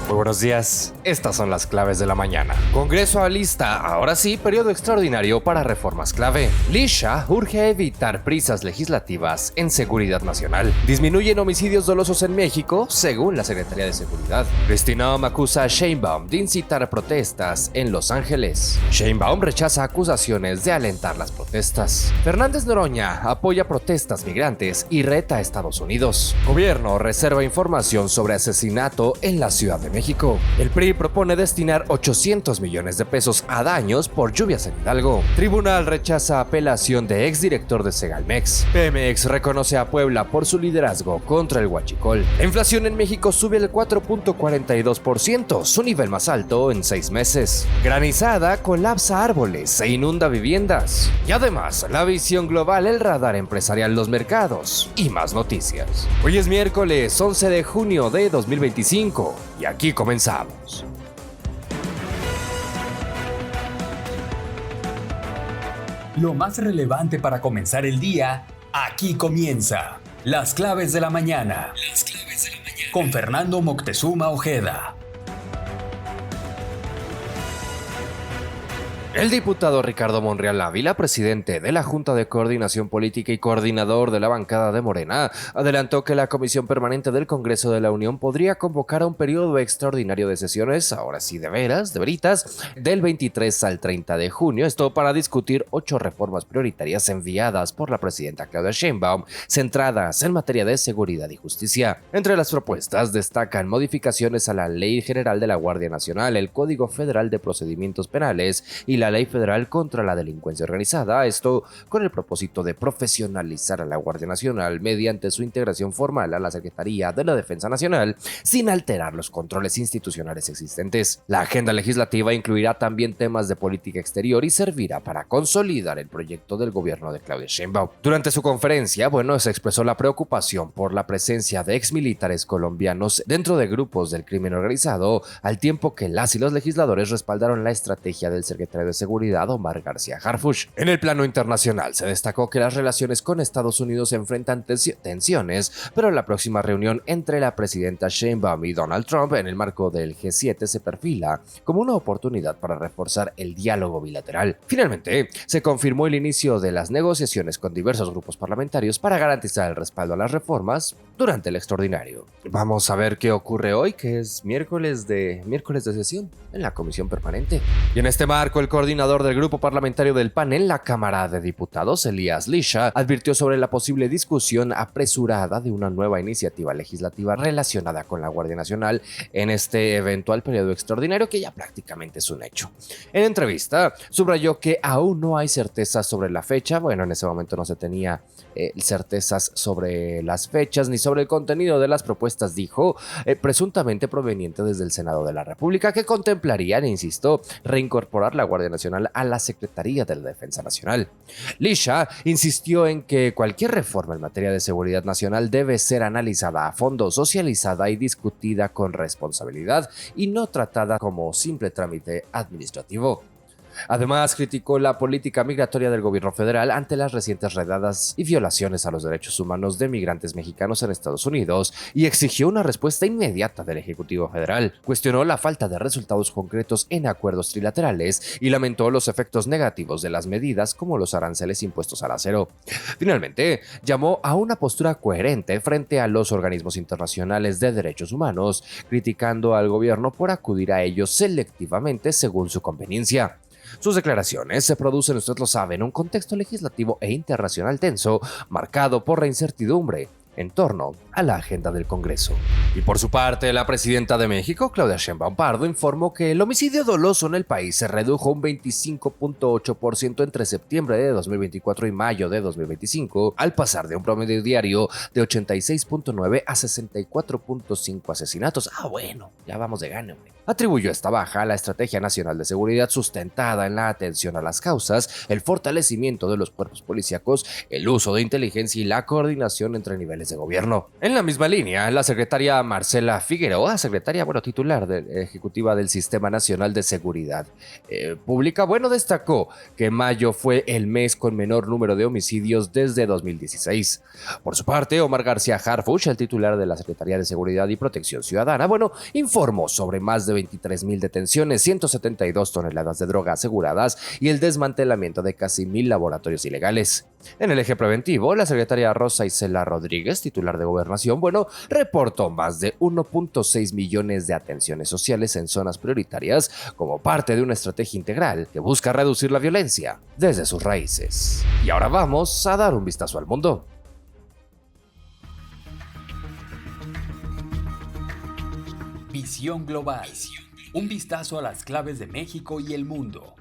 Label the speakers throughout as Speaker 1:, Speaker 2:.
Speaker 1: Muy buenos días, estas son las claves de la mañana. Congreso alista, ahora sí, periodo extraordinario para reformas clave. Lisha urge evitar prisas legislativas en seguridad nacional. Disminuyen homicidios dolosos en México, según la Secretaría de Seguridad. Kristi Noem acusa a Sheinbaum de incitar protestas en Los Ángeles. Sheinbaum rechaza acusaciones de alentar las protestas. Fernández Noroña apoya protestas migrantes y reta a Estados Unidos. Gobierno reserva información sobre asesinato en la Ciudad de México. El PRI propone destinar 800 millones de pesos a daños por lluvias en Hidalgo. Tribunal rechaza apelación de exdirector de Segalmex. Pemex reconoce a Puebla por su liderazgo contra el huachicol. La inflación en México sube al 4.42%, su nivel más alto en 6 meses. Granizada colapsa árboles, se inunda viviendas. Y además, la visión global, el radar empresarial, los mercados y más noticias. Hoy es miércoles 11 de junio de 2025 y aquí comenzamos.
Speaker 2: Lo más relevante para comenzar el día, aquí comienza. Las claves de la mañana. Con Fernando Moctezuma Ojeda.
Speaker 1: El diputado Ricardo Monreal Ávila, presidente de la Junta de Coordinación Política y coordinador de la bancada de Morena, adelantó que la Comisión Permanente del Congreso de la Unión podría convocar a un periodo extraordinario de sesiones, ahora sí de veras, de veritas, del 23 al 30 de junio, esto para discutir 8 reformas prioritarias enviadas por la presidenta Claudia Sheinbaum, centradas en materia de seguridad y justicia. Entre las propuestas destacan modificaciones a la Ley General de la Guardia Nacional, el Código Federal de Procedimientos Penales y la Ley Federal contra la Delincuencia Organizada, esto con el propósito de profesionalizar a la Guardia Nacional mediante su integración formal a la Secretaría de la Defensa Nacional sin alterar los controles institucionales existentes. La agenda legislativa incluirá también temas de política exterior y servirá para consolidar el proyecto del gobierno de Claudia Sheinbaum. Durante su conferencia, se expresó la preocupación por la presencia de exmilitares colombianos dentro de grupos del crimen organizado, al tiempo que las y los legisladores respaldaron la estrategia del secretario de Seguridad Omar García Harfuch. En el plano internacional se destacó que las relaciones con Estados Unidos enfrentan tensiones, pero la próxima reunión entre la presidenta Sheinbaum y Donald Trump en el marco del G7 se perfila como una oportunidad para reforzar el diálogo bilateral. Finalmente, se confirmó el inicio de las negociaciones con diversos grupos parlamentarios para garantizar el respaldo a las reformas durante el extraordinario. Vamos a ver qué ocurre hoy, que es miércoles de sesión en la Comisión Permanente. Y en este marco, el coordinador del grupo parlamentario del PAN en la Cámara de Diputados, Elías Lisha, advirtió sobre la posible discusión apresurada de una nueva iniciativa legislativa relacionada con la Guardia Nacional en este eventual periodo extraordinario que ya prácticamente es un hecho. En entrevista, subrayó que aún no hay certezas sobre la fecha. En ese momento no se tenía certezas sobre las fechas ni sobre el contenido de las propuestas, dijo, presuntamente proveniente desde el Senado de la República, que contemplarían, insisto, reincorporar la Guardia Nacional a la Secretaría de la Defensa Nacional. Lisha insistió en que cualquier reforma en materia de seguridad nacional debe ser analizada a fondo, socializada y discutida con responsabilidad y no tratada como simple trámite administrativo. Además, criticó la política migratoria del gobierno federal ante las recientes redadas y violaciones a los derechos humanos de migrantes mexicanos en Estados Unidos y exigió una respuesta inmediata del Ejecutivo Federal. Cuestionó la falta de resultados concretos en acuerdos trilaterales y lamentó los efectos negativos de las medidas como los aranceles impuestos al acero. Finalmente, llamó a una postura coherente frente a los organismos internacionales de derechos humanos, criticando al gobierno por acudir a ellos selectivamente según su conveniencia. Sus declaraciones se producen, usted lo sabe, en un contexto legislativo e internacional tenso, marcado por la incertidumbre en torno a la agenda del Congreso. Y por su parte, la presidenta de México, Claudia Sheinbaum Pardo, informó que el homicidio doloso en el país se redujo un 25.8% entre septiembre de 2024 y mayo de 2025, al pasar de un promedio diario de 86.9 a 64.5 asesinatos. Ya vamos de gane, hombre. Atribuyó esta baja a la Estrategia Nacional de Seguridad sustentada en la atención a las causas, el fortalecimiento de los cuerpos policíacos, el uso de inteligencia y la coordinación entre niveles de gobierno. En la misma línea, la secretaria Marcela Figueroa, titular ejecutiva del Sistema Nacional de Seguridad Pública, destacó que mayo fue el mes con menor número de homicidios desde 2016. Por su parte, Omar García Harfuch, el titular de la Secretaría de Seguridad y Protección Ciudadana, informó sobre más de 23,000 detenciones, 172 toneladas de droga aseguradas y el desmantelamiento de casi 1,000 laboratorios ilegales. En el eje preventivo, la secretaria Rosa Isela Rodríguez, titular de Gobernación, reportó más de 1.6 millones de atenciones sociales en zonas prioritarias como parte de una estrategia integral que busca reducir la violencia desde sus raíces. Y ahora vamos a dar un vistazo al mundo.
Speaker 2: Visión Global. Un vistazo a las claves de México y el mundo.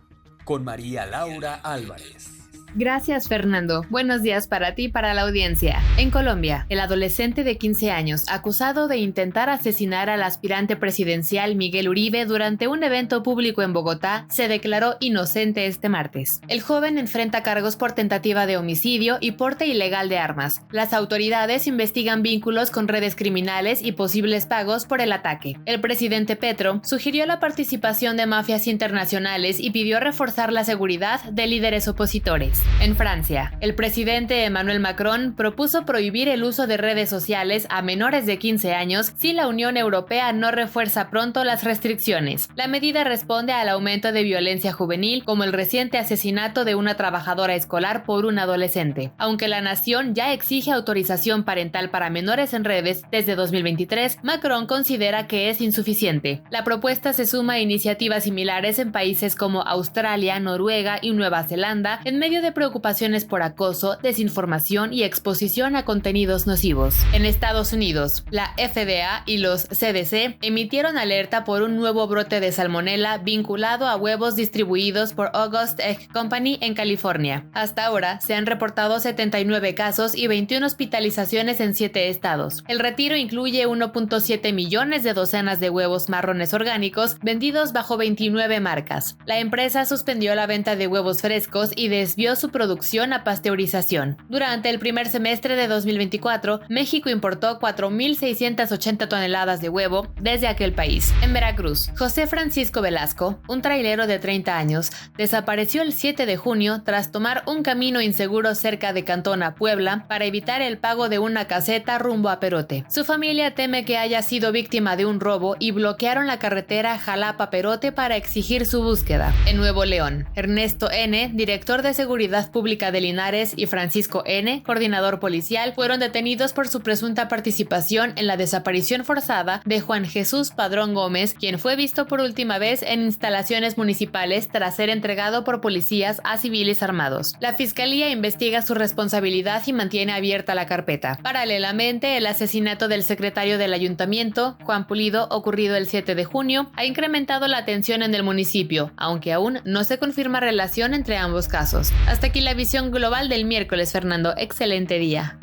Speaker 2: Con María Laura Álvarez.
Speaker 3: Gracias, Fernando. Buenos días para ti y para la audiencia. En Colombia, el adolescente de 15 años, acusado de intentar asesinar al aspirante presidencial Miguel Uribe durante un evento público en Bogotá, se declaró inocente este martes. El joven enfrenta cargos por tentativa de homicidio y porte ilegal de armas. Las autoridades investigan vínculos con redes criminales y posibles pagos por el ataque. El presidente Petro sugirió la participación de mafias internacionales y pidió reforzar la seguridad de líderes opositores. En Francia, el presidente Emmanuel Macron propuso prohibir el uso de redes sociales a menores de 15 años si la Unión Europea no refuerza pronto las restricciones. La medida responde al aumento de violencia juvenil, como el reciente asesinato de una trabajadora escolar por un adolescente. Aunque la nación ya exige autorización parental para menores en redes desde 2023, Macron considera que es insuficiente. La propuesta se suma a iniciativas similares en países como Australia, Noruega y Nueva Zelanda, en medio de preocupaciones por acoso, desinformación y exposición a contenidos nocivos. En Estados Unidos, la FDA y los CDC emitieron alerta por un nuevo brote de salmonela vinculado a huevos distribuidos por August Egg Company en California. Hasta ahora se han reportado 79 casos y 21 hospitalizaciones en 7 estados. El retiro incluye 1.7 millones de docenas de huevos marrones orgánicos vendidos bajo 29 marcas. La empresa suspendió la venta de huevos frescos y desvió su producción a pasteurización. Durante el primer semestre de 2024, México importó 4.680 toneladas de huevo desde aquel país. En Veracruz, José Francisco Velasco, un trailero de 30 años, desapareció el 7 de junio tras tomar un camino inseguro cerca de Cantona, Puebla, para evitar el pago de una caseta rumbo a Perote. Su familia teme que haya sido víctima de un robo y bloquearon la carretera Jalapa-Perote para exigir su búsqueda. En Nuevo León, Ernesto N., director de Seguridad Pública de Linares, y Francisco N., coordinador policial, fueron detenidos por su presunta participación en la desaparición forzada de Juan Jesús Padrón Gómez, quien fue visto por última vez en instalaciones municipales tras ser entregado por policías a civiles armados. La fiscalía investiga su responsabilidad y mantiene abierta la carpeta. Paralelamente, el asesinato del secretario del ayuntamiento, Juan Pulido, ocurrido el 7 de junio, ha incrementado la tensión en el municipio, aunque aún no se confirma relación entre ambos casos. Hasta aquí la visión global del miércoles, Fernando. Excelente día.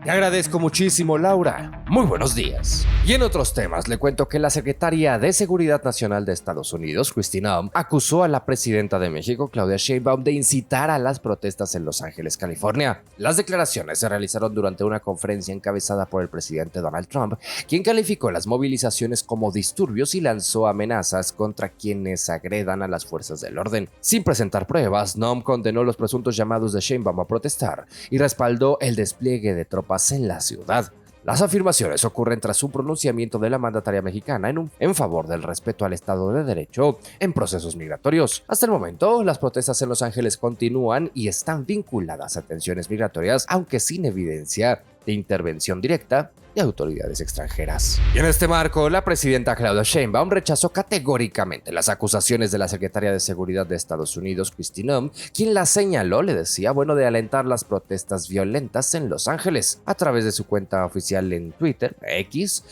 Speaker 1: Te agradezco muchísimo, Laura. Muy buenos días. Y en otros temas, le cuento que la secretaria de Seguridad Nacional de Estados Unidos, Kristi Noem, acusó a la presidenta de México, Claudia Sheinbaum, de incitar a las protestas en Los Ángeles, California. Las declaraciones se realizaron durante una conferencia encabezada por el presidente Donald Trump, quien calificó las movilizaciones como disturbios y lanzó amenazas contra quienes agredan a las fuerzas del orden. Sin presentar pruebas, Noem condenó los presuntos llamados de Sheinbaum a protestar y respaldó el despliegue de tropas en la ciudad. Las afirmaciones ocurren tras un pronunciamiento de la mandataria mexicana en favor del respeto al Estado de Derecho en procesos migratorios. Hasta el momento, las protestas en Los Ángeles continúan y están vinculadas a tensiones migratorias, aunque sin evidencia de intervención directa de autoridades extranjeras. Y en este marco, la presidenta Claudia Sheinbaum rechazó categóricamente las acusaciones de la secretaria de Seguridad de Estados Unidos, Kristi Noem, quien la señaló, de alentar las protestas violentas en Los Ángeles. A través de su cuenta oficial en Twitter, X,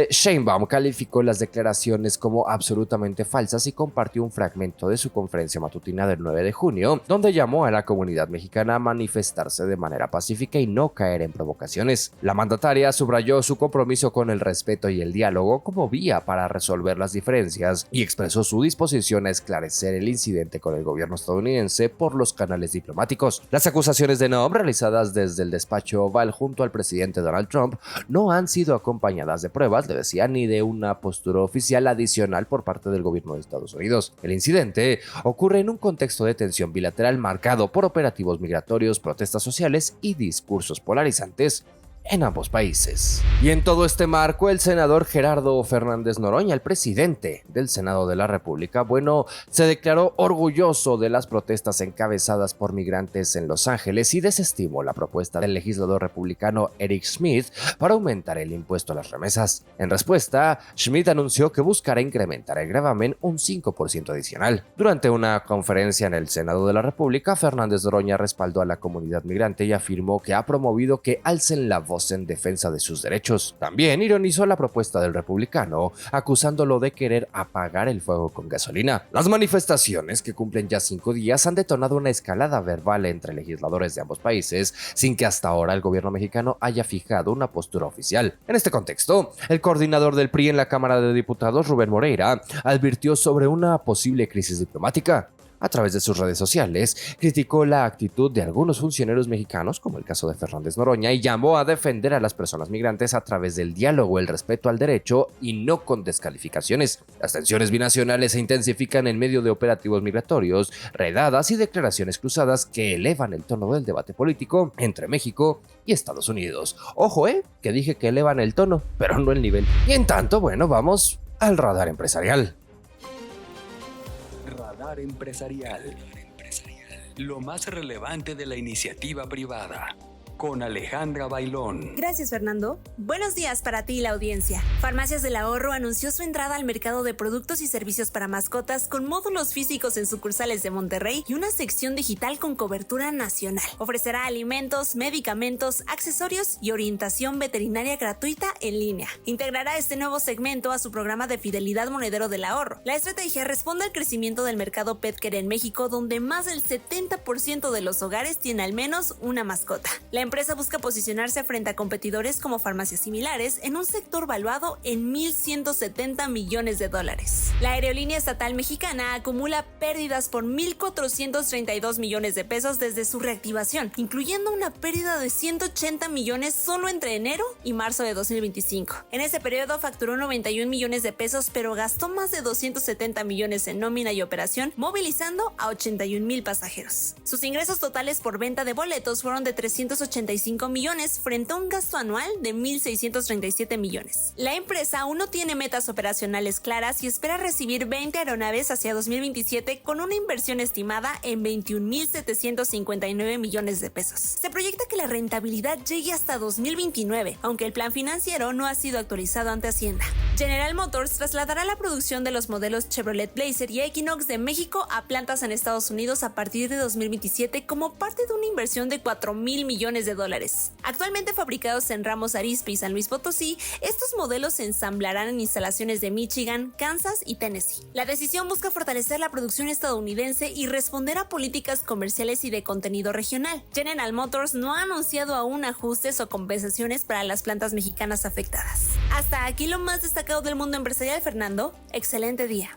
Speaker 1: Sheinbaum calificó las declaraciones como absolutamente falsas y compartió un fragmento de su conferencia matutina del 9 de junio, donde llamó a la comunidad mexicana a manifestarse de manera pacífica y no caer en provocaciones. La mandataria subrayó reafirmó su compromiso con el respeto y el diálogo como vía para resolver las diferencias y expresó su disposición a esclarecer el incidente con el gobierno estadounidense por los canales diplomáticos. Las acusaciones de Noam realizadas desde el despacho Oval junto al presidente Donald Trump no han sido acompañadas de pruebas, le decía, ni de una postura oficial adicional por parte del gobierno de Estados Unidos. El incidente ocurre en un contexto de tensión bilateral marcado por operativos migratorios, protestas sociales y discursos polarizantes en ambos países. Y en todo este marco, el senador Gerardo Fernández Noroña, el presidente del Senado de la República, se declaró orgulloso de las protestas encabezadas por migrantes en Los Ángeles y desestimó la propuesta del legislador republicano Eric Schmidt para aumentar el impuesto a las remesas. En respuesta, Schmidt anunció que buscará incrementar el gravamen un 5% adicional. Durante una conferencia en el Senado de la República, Fernández Noroña respaldó a la comunidad migrante y afirmó que ha promovido que alcen la voz en defensa de sus derechos. También ironizó la propuesta del republicano, acusándolo de querer apagar el fuego con gasolina. Las manifestaciones, que cumplen ya 5 días, han detonado una escalada verbal entre legisladores de ambos países, sin que hasta ahora el gobierno mexicano haya fijado una postura oficial. En este contexto, el coordinador del PRI en la Cámara de Diputados, Rubén Moreira, advirtió sobre una posible crisis diplomática. A través de sus redes sociales, criticó la actitud de algunos funcionarios mexicanos, como el caso de Fernández Noroña, y llamó a defender a las personas migrantes a través del diálogo, el respeto al derecho y no con descalificaciones. Las tensiones binacionales se intensifican en medio de operativos migratorios, redadas y declaraciones cruzadas que elevan el tono del debate político entre México y Estados Unidos. Ojo, que dije que elevan el tono, pero no el nivel. Y en tanto, vamos al radar empresarial.
Speaker 2: Radar empresarial. Lo más relevante de la iniciativa privada. Con Alejandra Bailón.
Speaker 4: Gracias, Fernando. Buenos días para ti y la audiencia. Farmacias del Ahorro anunció su entrada al mercado de productos y servicios para mascotas con módulos físicos en sucursales de Monterrey y una sección digital con cobertura nacional. Ofrecerá alimentos, medicamentos, accesorios y orientación veterinaria gratuita en línea. Integrará este nuevo segmento a su programa de fidelidad Monedero del Ahorro. La estrategia responde al crecimiento del mercado PetCare en México, donde más del 70% de los hogares tiene al menos una mascota. La empresa busca posicionarse frente a competidores como farmacias similares en un sector valuado en $1,170 millones. La aerolínea estatal mexicana acumula pérdidas por 1,432 millones de pesos desde su reactivación, incluyendo una pérdida de 180 millones solo entre enero y marzo de 2025. En ese periodo facturó 91 millones de pesos, pero gastó más de 270 millones en nómina y operación, movilizando a 81,000 pasajeros. Sus ingresos totales por venta de boletos fueron de 385 millones frente a un gasto anual de 1,637 millones. La empresa aún no tiene metas operacionales claras y espera recibir 20 aeronaves hacia 2027 con una inversión estimada en 21,759 millones de pesos. Se proyecta que la rentabilidad llegue hasta 2029, aunque el plan financiero no ha sido actualizado ante Hacienda. General Motors trasladará la producción de los modelos Chevrolet Blazer y Equinox de México a plantas en Estados Unidos a partir de 2027 como parte de una inversión de $4,000 millones. Actualmente fabricados en Ramos Arizpe y San Luis Potosí, estos modelos se ensamblarán en instalaciones de Michigan, Kansas y Tennessee. La decisión busca fortalecer la producción estadounidense y responder a políticas comerciales y de contenido regional. General Motors no ha anunciado aún ajustes o compensaciones para las plantas mexicanas afectadas. Hasta aquí lo más destacado del mundo empresarial, Fernando. Excelente día.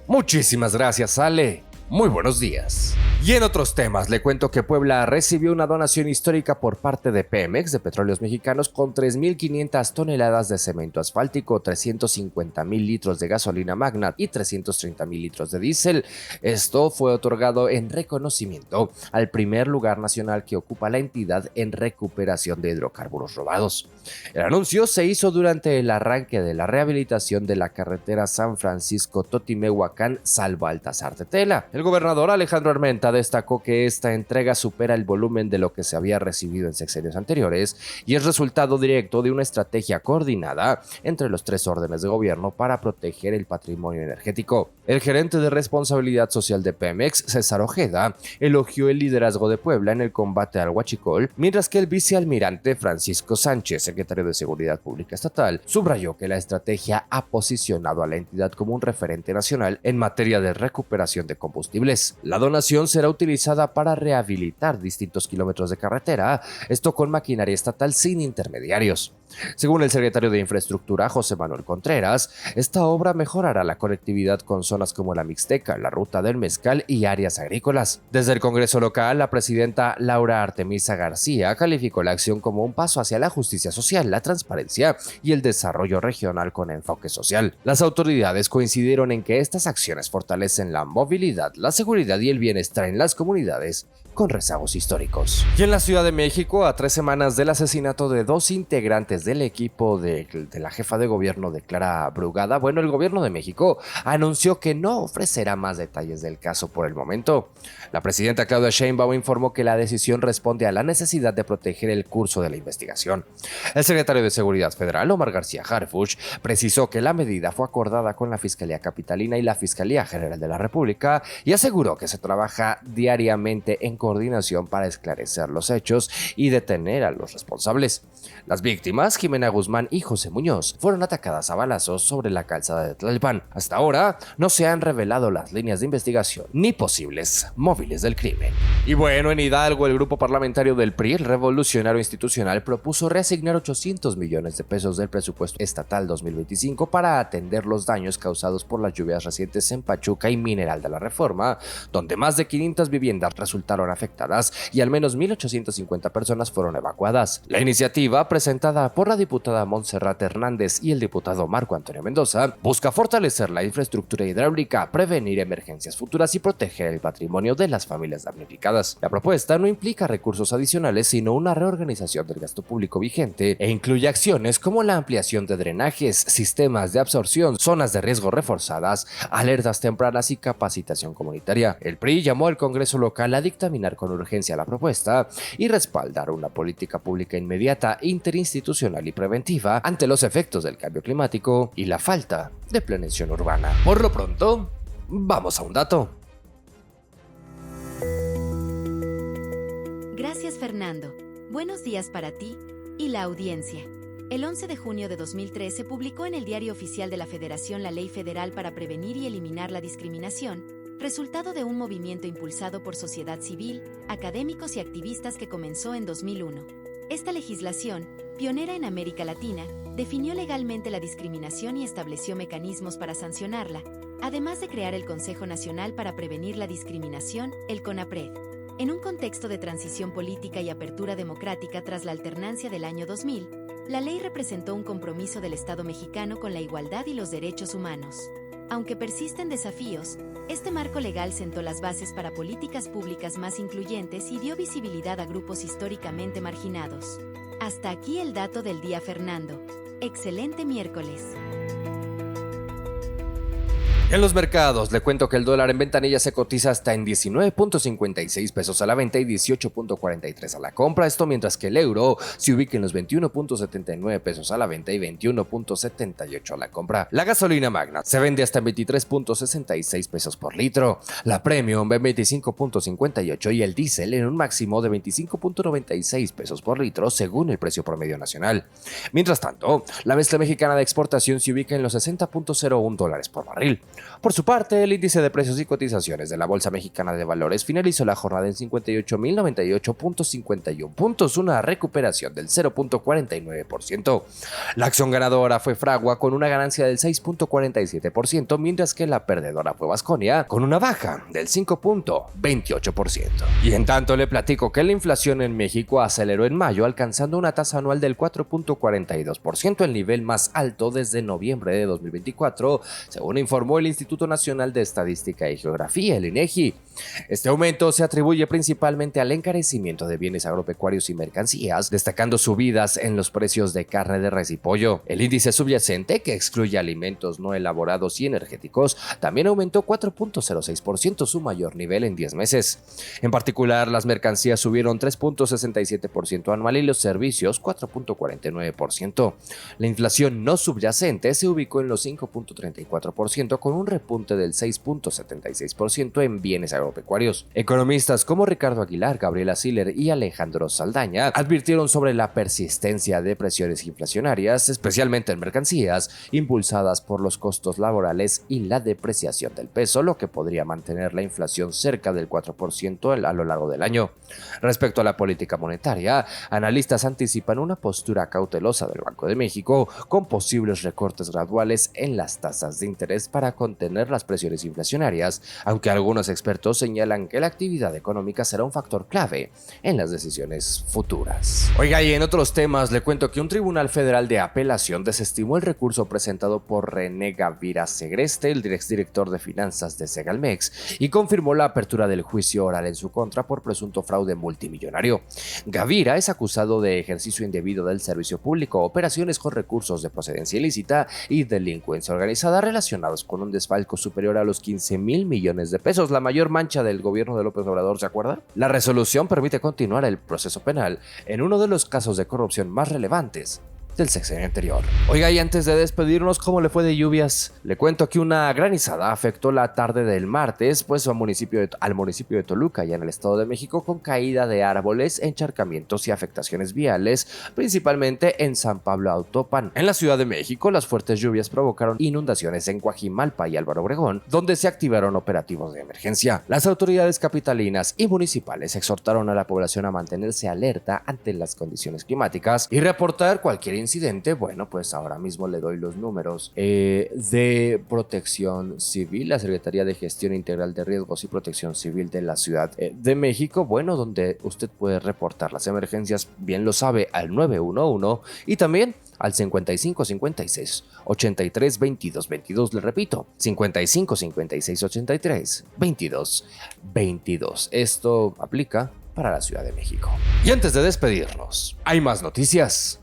Speaker 1: Muchísimas gracias, Ale. Muy buenos días. Y en otros temas, le cuento que Puebla recibió una donación histórica por parte de Pemex, de Petróleos Mexicanos, con 3,500 toneladas de cemento asfáltico, 350,000 litros de gasolina Magnat y 330,000 litros de diésel. Esto fue otorgado en reconocimiento al primer lugar nacional que ocupa la entidad en recuperación de hidrocarburos robados. El anuncio se hizo durante el arranque de la rehabilitación de la carretera San Francisco-Totimehuacán-Salvo Baltasar Tetela. El gobernador Alejandro Armenta destacó que esta entrega supera el volumen de lo que se había recibido en sexenios anteriores y es resultado directo de una estrategia coordinada entre los 3 órdenes de gobierno para proteger el patrimonio energético. El gerente de responsabilidad social de Pemex, César Ojeda, elogió el liderazgo de Puebla en el combate al huachicol, mientras que el vicealmirante Francisco Sánchez, secretario de Seguridad Pública Estatal, subrayó que la estrategia ha posicionado a la entidad como un referente nacional en materia de recuperación de combustibles. La donación se será utilizada para rehabilitar distintos kilómetros de carretera, esto con maquinaria estatal sin intermediarios. Según el secretario de Infraestructura, José Manuel Contreras, esta obra mejorará la conectividad con zonas como la Mixteca, la Ruta del Mezcal y áreas agrícolas. Desde el Congreso local, la presidenta Laura Artemisa García calificó la acción como un paso hacia la justicia social, la transparencia y el desarrollo regional con enfoque social. Las autoridades coincidieron en que estas acciones fortalecen la movilidad, la seguridad y el bienestar en las comunidades con rezagos históricos. Y en la Ciudad de México, a 3 semanas del asesinato de 2 integrantes del equipo de la jefa de gobierno de Clara Brugada, el gobierno de México anunció que no ofrecerá más detalles del caso por el momento. La presidenta Claudia Sheinbaum informó que la decisión responde a la necesidad de proteger el curso de la investigación. El secretario de Seguridad Federal, Omar García Harfuch, precisó que la medida fue acordada con la Fiscalía Capitalina y la Fiscalía General de la República y aseguró que se trabaja diariamente en coordinación para esclarecer los hechos y detener a los responsables. Las víctimas, Jimena Guzmán y José Muñoz, fueron atacadas a balazos sobre la calzada de Tlalpan. Hasta ahora no se han revelado las líneas de investigación ni posibles móviles del crimen. Y en Hidalgo, el grupo parlamentario del PRI, el Revolucionario Institucional, propuso reasignar 800 millones de pesos del presupuesto estatal 2025 para atender los daños causados por las lluvias recientes en Pachuca y Mineral de la Reforma, donde más de 500 viviendas resultaron afectadas y al menos 1,850 personas fueron evacuadas. La iniciativa, presentada por la diputada Montserrat Hernández y el diputado Marco Antonio Mendoza, busca fortalecer la infraestructura hidráulica, prevenir emergencias futuras y proteger el patrimonio de las familias damnificadas. La propuesta no implica recursos adicionales, sino una reorganización del gasto público vigente e incluye acciones como la ampliación de drenajes, sistemas de absorción, zonas de riesgo reforzadas, alertas tempranas y capacitación comunitaria. El PRI llamó al Congreso local a dictaminar con urgencia la propuesta y respaldar una política pública inmediata, interinstitucional y preventiva ante los efectos del cambio climático y la falta de planeación urbana. Por lo pronto, vamos a un dato.
Speaker 5: Gracias, Fernando. Buenos días para ti y la audiencia. El 11 de junio de 2013 publicó en el Diario Oficial de la Federación la Ley Federal para Prevenir y Eliminar la Discriminación, resultado de un movimiento impulsado por sociedad civil, académicos y activistas que comenzó en 2001. Esta legislación, pionera en América Latina, definió legalmente la discriminación y estableció mecanismos para sancionarla, además de crear el Consejo Nacional para Prevenir la Discriminación, el CONAPRED. En un contexto de transición política y apertura democrática tras la alternancia del año 2000, la ley representó un compromiso del Estado mexicano con la igualdad y los derechos humanos. Aunque persisten desafíos, este marco legal sentó las bases para políticas públicas más incluyentes y dio visibilidad a grupos históricamente marginados. Hasta aquí el dato del día, Fernando. Excelente miércoles.
Speaker 1: En los mercados, le cuento que el dólar en ventanilla se cotiza hasta en 19.56 pesos a la venta y 18.43 a la compra. Esto mientras que el euro se ubica en los 21.79 pesos a la venta y 21.78 a la compra. La gasolina magna se vende hasta en 23.66 pesos por litro. La premium en 25.58 y el diésel en un máximo de 25.96 pesos por litro según el precio promedio nacional. Mientras tanto, la mezcla mexicana de exportación se ubica en los 60.01 dólares por barril. Por su parte, el índice de precios y cotizaciones de la Bolsa Mexicana de Valores finalizó la jornada en 58.098.51 puntos, una recuperación del 0.49%. La acción ganadora fue Fragua con una ganancia del 6.47%, mientras que la perdedora fue Baskonia con una baja del 5.28%. Y en tanto le platico que la inflación en México aceleró en mayo, alcanzando una tasa anual del 4.42%, el nivel más alto desde noviembre de 2024, según informó el Instituto Nacional de Estadística y Geografía, el INEGI. Este aumento se atribuye principalmente al encarecimiento de bienes agropecuarios y mercancías, destacando subidas en los precios de carne de res y pollo. El índice subyacente, que excluye alimentos no elaborados y energéticos, también aumentó 4.06%, su mayor nivel en 10 meses. En particular, las mercancías subieron 3.67% anual y los servicios 4.49%. La inflación no subyacente se ubicó en los 5.34%, con un repunte del 6.76% en bienes agropecuarios. Economistas como Ricardo Aguilar, Gabriela Siller y Alejandro Saldaña advirtieron sobre la persistencia de presiones inflacionarias, especialmente en mercancías, impulsadas por los costos laborales y la depreciación del peso, lo que podría mantener la inflación cerca del 4% a lo largo del año. Respecto a la política monetaria, analistas anticipan una postura cautelosa del Banco de México con posibles recortes graduales en las tasas de interés para contener las presiones inflacionarias, aunque algunos expertos señalan que la actividad económica será un factor clave en las decisiones futuras. Oiga, y en otros temas le cuento que un tribunal federal de apelación desestimó el recurso presentado por René Gavira Segreste, el exdirector de finanzas de Segalmex, y confirmó la apertura del juicio oral en su contra por presunto fraude multimillonario. Gavira es acusado de ejercicio indebido del servicio público, operaciones con recursos de procedencia ilícita y delincuencia organizada relacionados con un desfalco superior a los 15,000 millones de pesos, la mayor mancha del gobierno de López Obrador, ¿se acuerda? La resolución permite continuar el proceso penal en uno de los casos de corrupción más relevantes del sexenio anterior. Oiga, y antes de despedirnos, ¿cómo le fue de lluvias? Le cuento que una granizada afectó la tarde del martes, pues al municipio de Toluca, ya en el Estado de México, con caída de árboles, encharcamientos y afectaciones viales, principalmente en San Pablo Autopan. En la Ciudad de México, las fuertes lluvias provocaron inundaciones en Coajimalpa y Álvaro Obregón, donde se activaron operativos de emergencia. Las autoridades capitalinas y municipales exhortaron a la población a mantenerse alerta ante las condiciones climáticas y reportar cualquier incidente. Bueno, pues ahora mismo le doy los números de Protección Civil, la Secretaría de Gestión Integral de Riesgos y Protección Civil de la Ciudad de México, bueno, donde usted puede reportar las emergencias, bien lo sabe, al 911 y también al 55 56 83 22 22, le repito, 55 56 83 22 22. Esto aplica para la Ciudad de México. Y antes de despedirnos, hay más noticias.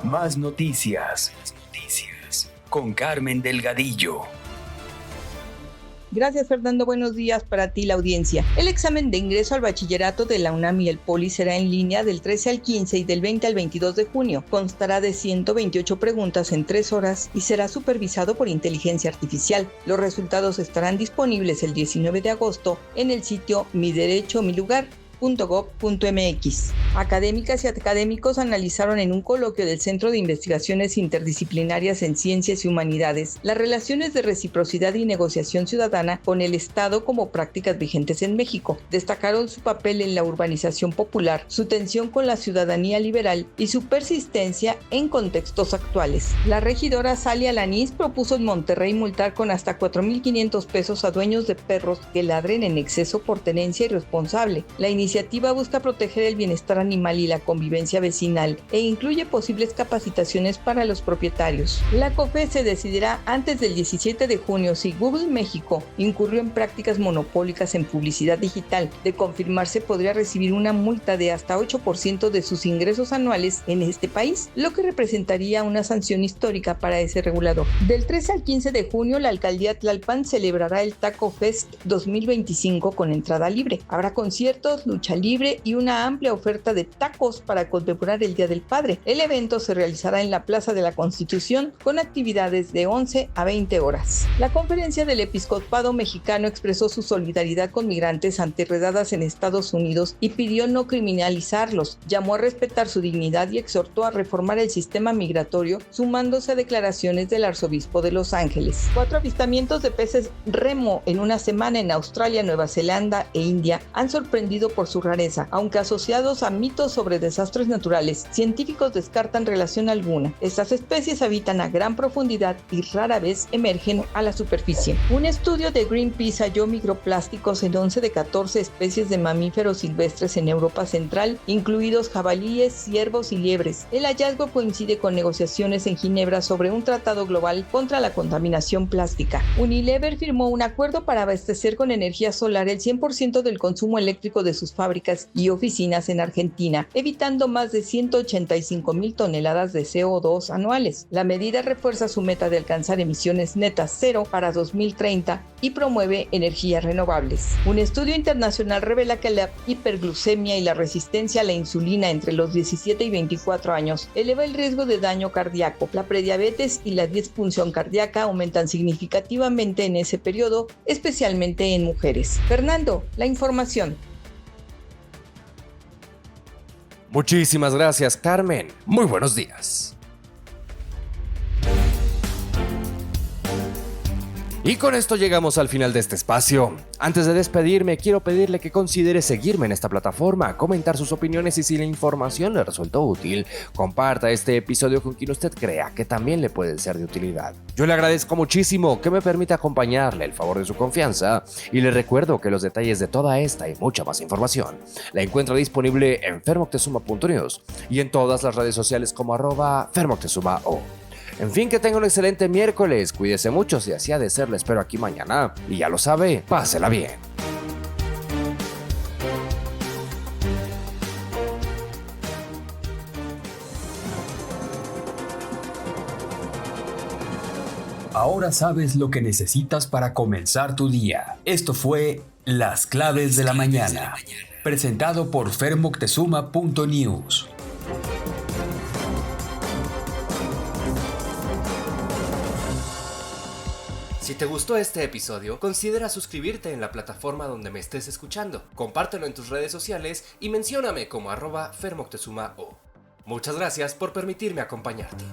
Speaker 2: Más noticias con Carmen Delgadillo.
Speaker 6: Gracias, Fernando. Buenos días para ti, la audiencia. El examen de ingreso al bachillerato de la UNAM y el POLI será en línea del 13 al 15 y del 20 al 22 de junio. Constará de 128 preguntas en 3 horas y será supervisado por inteligencia artificial. Los resultados estarán disponibles el 19 de agosto en el sitio Mi Derecho, Mi Lugar. .gov.mx. Académicas y académicos analizaron en un coloquio del Centro de Investigaciones Interdisciplinarias en Ciencias y Humanidades las relaciones de reciprocidad y negociación ciudadana con el Estado como prácticas vigentes en México. Destacaron su papel en la urbanización popular, su tensión con la ciudadanía liberal y su persistencia en contextos actuales. La regidora Sally Alanís propuso en Monterrey multar con hasta 4,500 pesos a dueños de perros que ladren en exceso por tenencia irresponsable. La iniciativa busca proteger el bienestar animal y la convivencia vecinal e incluye posibles capacitaciones para los propietarios. La COFE se decidirá antes del 17 de junio si Google México incurrió en prácticas monopólicas en publicidad digital. De confirmarse, podría recibir una multa de hasta 8% de sus ingresos anuales en este país, lo que representaría una sanción histórica para ese regulador. Del 13 al 15 de junio, la alcaldía Tlalpan celebrará el Taco Fest 2025 con entrada libre. Habrá conciertos, lucha libre y una amplia oferta de tacos para conmemorar el Día del Padre. El evento se realizará en la Plaza de la Constitución con actividades de 11 a 20 horas. La Conferencia del Episcopado Mexicano expresó su solidaridad con migrantes ante redadas en Estados Unidos y pidió no criminalizarlos. Llamó a respetar su dignidad y exhortó a reformar el sistema migratorio, sumándose a declaraciones del arzobispo de Los Ángeles. 4 avistamientos de peces remo en una semana en Australia, Nueva Zelanda e India han sorprendido por su rareza. Aunque asociados a mitos sobre desastres naturales, científicos descartan relación alguna. Estas especies habitan a gran profundidad y rara vez emergen a la superficie. Un estudio de Greenpeace halló microplásticos en 11 de 14 especies de mamíferos silvestres en Europa Central, incluidos jabalíes, ciervos y liebres. El hallazgo coincide con negociaciones en Ginebra sobre un tratado global contra la contaminación plástica. Unilever firmó un acuerdo para abastecer con energía solar el 100% del consumo eléctrico de sus fábricas y oficinas en Argentina, evitando más de 185,000 toneladas de CO2 anuales. La medida refuerza su meta de alcanzar emisiones netas cero para 2030 y promueve energías renovables. Un estudio internacional revela que la hiperglucemia y la resistencia a la insulina entre los 17 y 24 años eleva el riesgo de daño cardíaco. La prediabetes y la disfunción cardíaca aumentan significativamente en ese periodo, especialmente en mujeres. Fernando, la información.
Speaker 1: Muchísimas gracias, Carmen. Muy buenos días. Y con esto llegamos al final de este espacio. Antes de despedirme, quiero pedirle que considere seguirme en esta plataforma, comentar sus opiniones y si la información le resultó útil, comparta este episodio con quien usted crea que también le puede ser de utilidad. Yo le agradezco muchísimo que me permita acompañarle, el favor de su confianza, y le recuerdo que los detalles de toda esta y mucha más información la encuentra disponible en fermoctezuma.news y en todas las redes sociales como @fermoctezumao. En fin, que tenga un excelente miércoles, cuídese mucho, si así ha de ser, le espero aquí mañana. Y ya lo sabe, pásela bien.
Speaker 2: Ahora sabes lo que necesitas para comenzar tu día. Esto fue Las Claves de la Mañana, presentado por fermoctezuma.news.
Speaker 1: Si te gustó este episodio, considera suscribirte en la plataforma donde me estés escuchando. Compártelo en tus redes sociales y mencióname como @fermoctezumao. Muchas gracias por permitirme acompañarte.